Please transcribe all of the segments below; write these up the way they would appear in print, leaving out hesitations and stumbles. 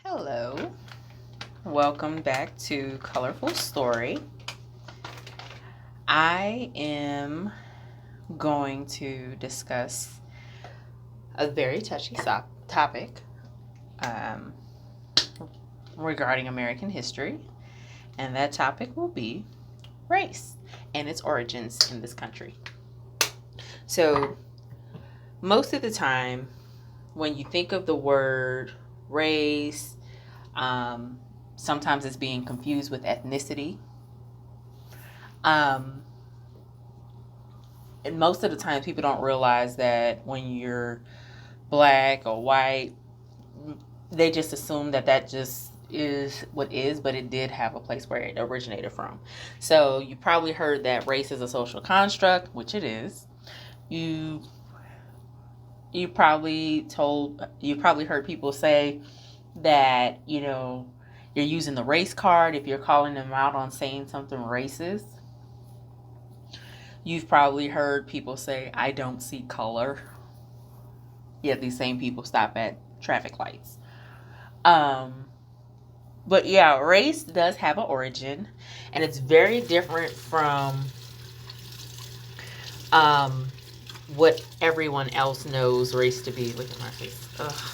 Hello, welcome back to Colorful Story. I am going to discuss a very touchy topic um, regarding American history, and that topic will be race and its origins in this country. So, most of the time, when you think of the word race, sometimes it's being confused with ethnicity. And most of the time, people don't realize that when you're black or white, they just assume that just is what is, but it did have a place where it originated from. So you probably heard that race is a social construct, which it is. You probably heard people say that, you're using the race card if you're calling them out on saying something racist. You've probably heard people say, I don't see color. Yet these same people stop at traffic lights. But yeah, race does have an origin, and it's very different from what everyone else knows race to be. Look at my face. Ugh.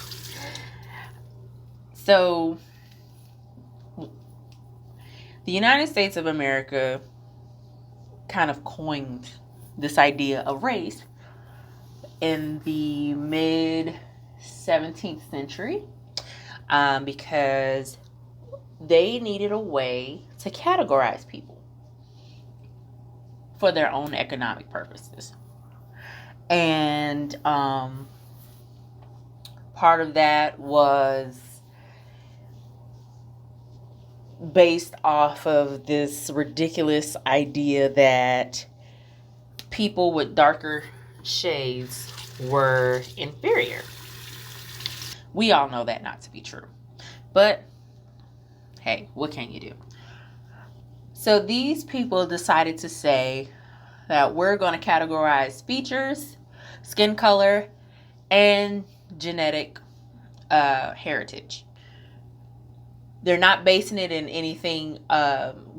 So, the United States of America kind of coined this idea of race in the mid 17th century because they needed a way to categorize people for their own economic purposes. And part of that was based off of this ridiculous idea that people with darker shades were inferior. We all know that not to be true. But hey, what can you do? So these people decided to say that we're going to categorize features, skin color, and genetic heritage. They're not basing it in anything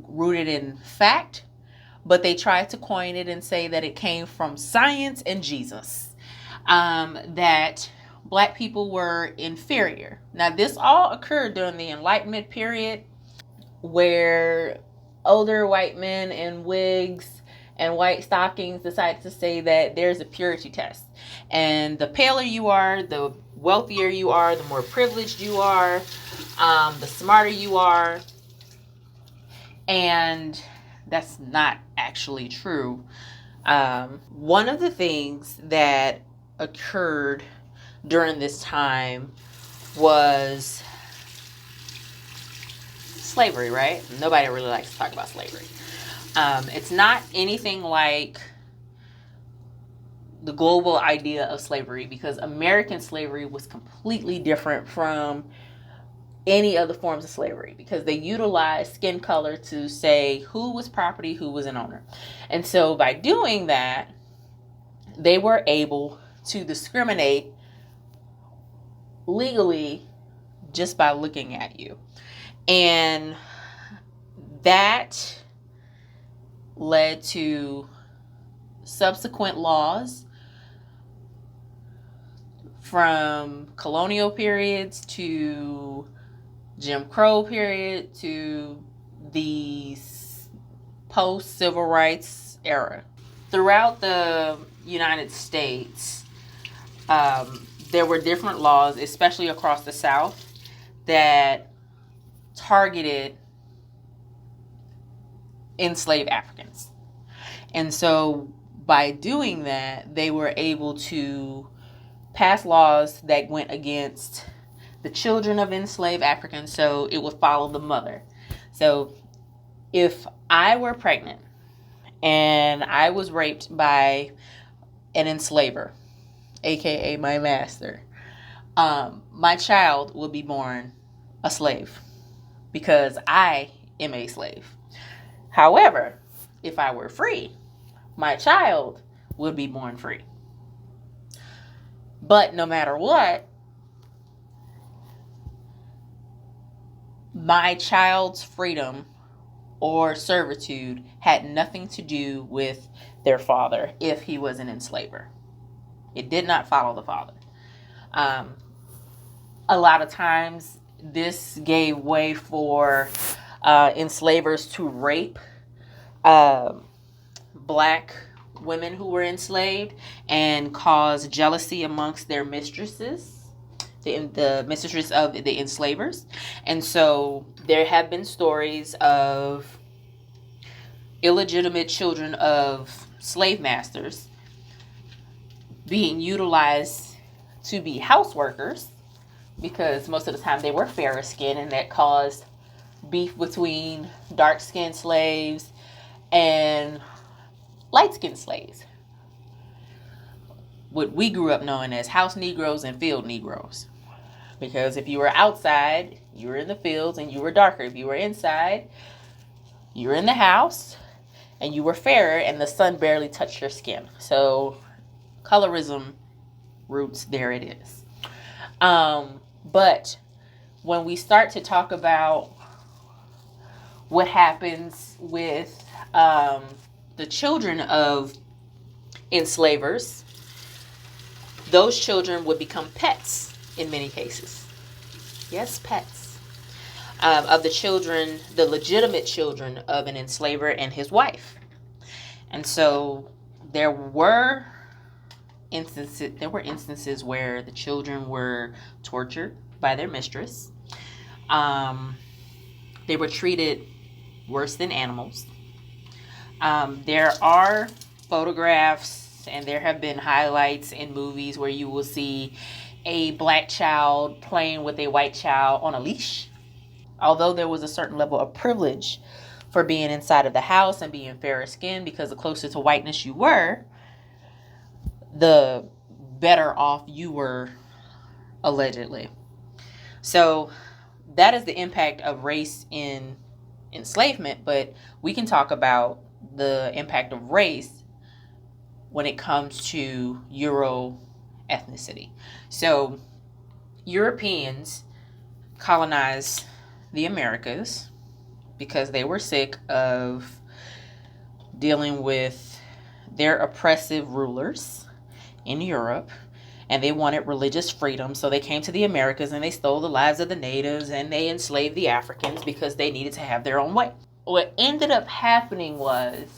rooted in fact, but they tried to coin it and say that it came from science and Jesus. That black people were inferior. Now, this all occurred during the Enlightenment period, where older white men in wigs and white stockings decided to say that there's a purity test. And the paler you are, the wealthier you are, the more privileged you are, the smarter you are. And that's not actually true. One of the things that occurred during this time was slavery, right? Nobody really likes to talk about slavery. It's not anything like the global idea of slavery, because American slavery was completely different from any other forms of slavery, because they utilized skin color to say who was property, who was an owner. And so by doing that, they were able to discriminate legally just by looking at you. And that led to subsequent laws from colonial periods to Jim Crow period to the post-civil rights era. Throughout the United States, there were different laws, especially across the South, that targeted enslaved Africans. And so by doing that, they were able to pass laws that went against the children of enslaved Africans, so it would follow the mother. So if I were pregnant and I was raped by an enslaver, aka my master, my child would be born a slave because I am a slave. However, if I were free, my child would be born free. But no matter what, my child's freedom or servitude had nothing to do with their father if he was an enslaver. It did not follow the father. A lot of times, this gave way for enslavers to rape black women who were enslaved and cause jealousy amongst their mistresses, the mistresses of the enslavers. And so there have been stories of illegitimate children of slave masters being utilized to be house workers, because most of the time they were fairer skinned, and that caused beef between dark skinned slaves and light skinned slaves. What we grew up knowing as house Negroes and field Negroes. Because if you were outside, you were in the fields and you were darker. If you were inside, you were in the house and you were fairer and the sun barely touched your skin. So colorism roots, there it is. But when we start to talk about what happens with the children of enslavers, those children would become pets in many cases. Yes, pets. Of the children, the legitimate children of an enslaver and his wife. And so there were instances where the children were tortured by their mistress. They were treated worse than animals. There are photographs and there have been highlights in movies where you will see a black child playing with a white child on a leash. Although there was a certain level of privilege for being inside of the house and being fairer skinned, because the closer to whiteness you were, the better off you were, allegedly. So that is the impact of race in enslavement, but we can talk about the impact of race when it comes to Euro ethnicity. So Europeans colonized the Americas because they were sick of dealing with their oppressive rulers in Europe, and they wanted religious freedom. So they came to the Americas and they stole the lives of the natives and they enslaved the Africans because they needed to have their own way. What ended up happening was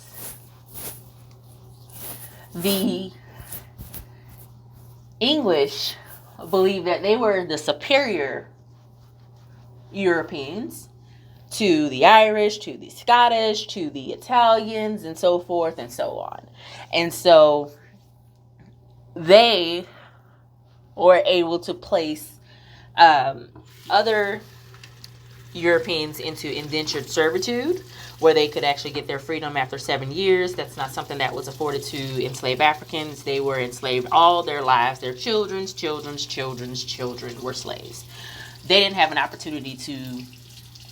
the English believed that they were the superior Europeans to the Irish, to the Scottish, to the Italians, and so forth and so on. And so they were able to place other Europeans into indentured servitude, where they could actually get their freedom after 7 years. That's not something that was afforded to enslaved Africans. They were enslaved all their lives. Their children's children were slaves. They didn't have an opportunity to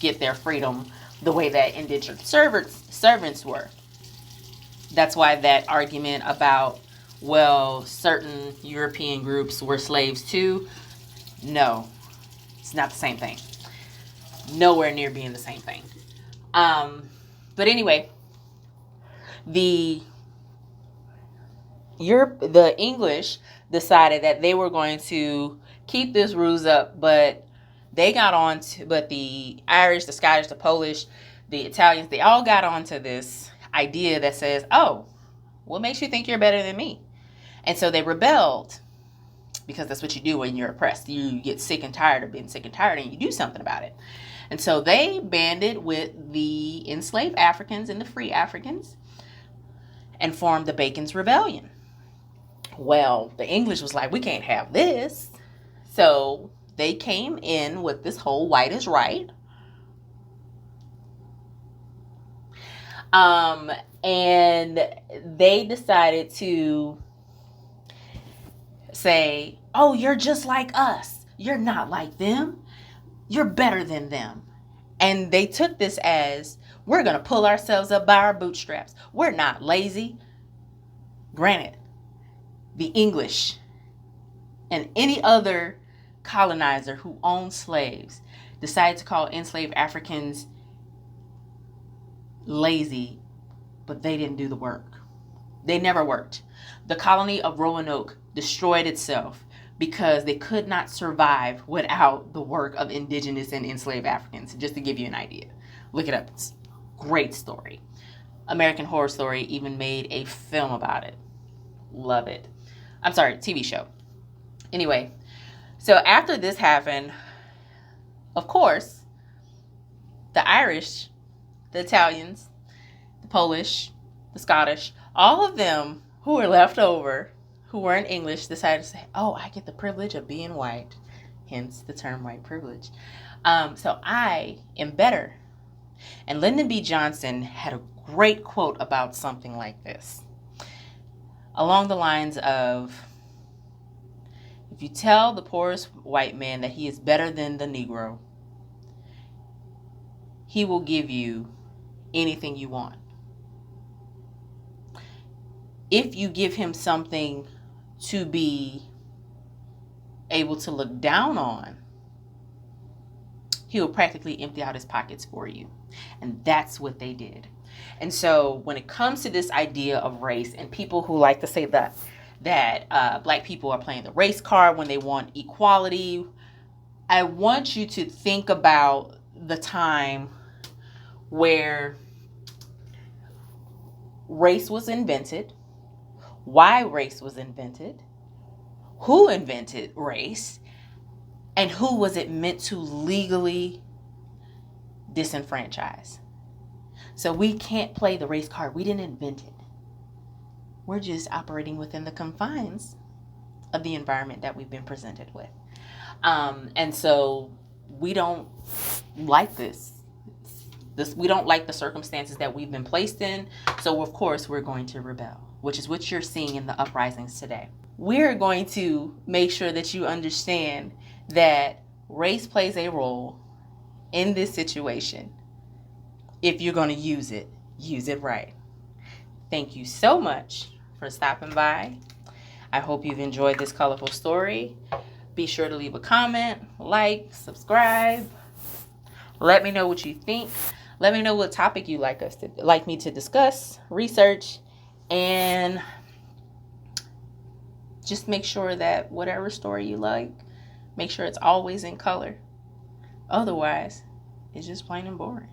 get their freedom the way that indentured servants were. That's why that argument about, well, certain European groups were slaves too. No, it's not the same thing. Nowhere near being the same thing. But anyway, the English decided that they were going to keep this ruse up, but the Irish, the Scottish, the Polish, the Italians, they all got onto this idea that says, oh, what makes you think you're better than me? And so they rebelled, because that's what you do when you're oppressed. You get sick and tired of being sick and tired, and you do something about it. And so they banded with the enslaved Africans and the free Africans and formed the Bacon's Rebellion. Well, the English was like, we can't have this. So they came in with this whole white is right. And they decided to say, oh, you're just like us. You're not like them. You're better than them. And they took this as, we're going to pull ourselves up by our bootstraps. We're not lazy. Granted, the English and any other colonizer who owned slaves decided to call enslaved Africans lazy, but they didn't do the work. They never worked. The colony of Roanoke destroyed itself because they could not survive without the work of indigenous and enslaved Africans, just to give you an idea. Look it up. It's a great story. American Horror Story even made a film about it. Love it. I'm sorry, TV show. Anyway, so after this happened, of course, the Irish, the Italians, the Polish, the Scottish, all of them who were left over, who weren't English, decided to say, oh, I get the privilege of being white, hence the term white privilege. So I am better. And Lyndon B. Johnson had a great quote about something like this, along the lines of, if you tell the poorest white man that he is better than the Negro, he will give you anything you want. If you give him something to be able to look down on, he will practically empty out his pockets for you. And that's what they did. And so when it comes to this idea of race, and people who like to say that black people are playing the race card when they want equality, I want you to think about the time where race was invented, why race was invented, who invented race, and who was it meant to legally disenfranchise. So we can't play the race card. We didn't invent it. We're just operating within the confines of the environment that we've been presented with. And so we don't like this. We don't like the circumstances that we've been placed in. So of course we're going to rebel, which is what you're seeing in the uprisings today. We're going to make sure that you understand that race plays a role in this situation. If you're going to use it right. Thank you so much for stopping by. I hope you've enjoyed this colorful story. Be sure to leave a comment, like, subscribe. Let me know what you think. Let me know what topic you like me to discuss, research, and just make sure that whatever story you like, make sure it's always in color. Otherwise, it's just plain and boring.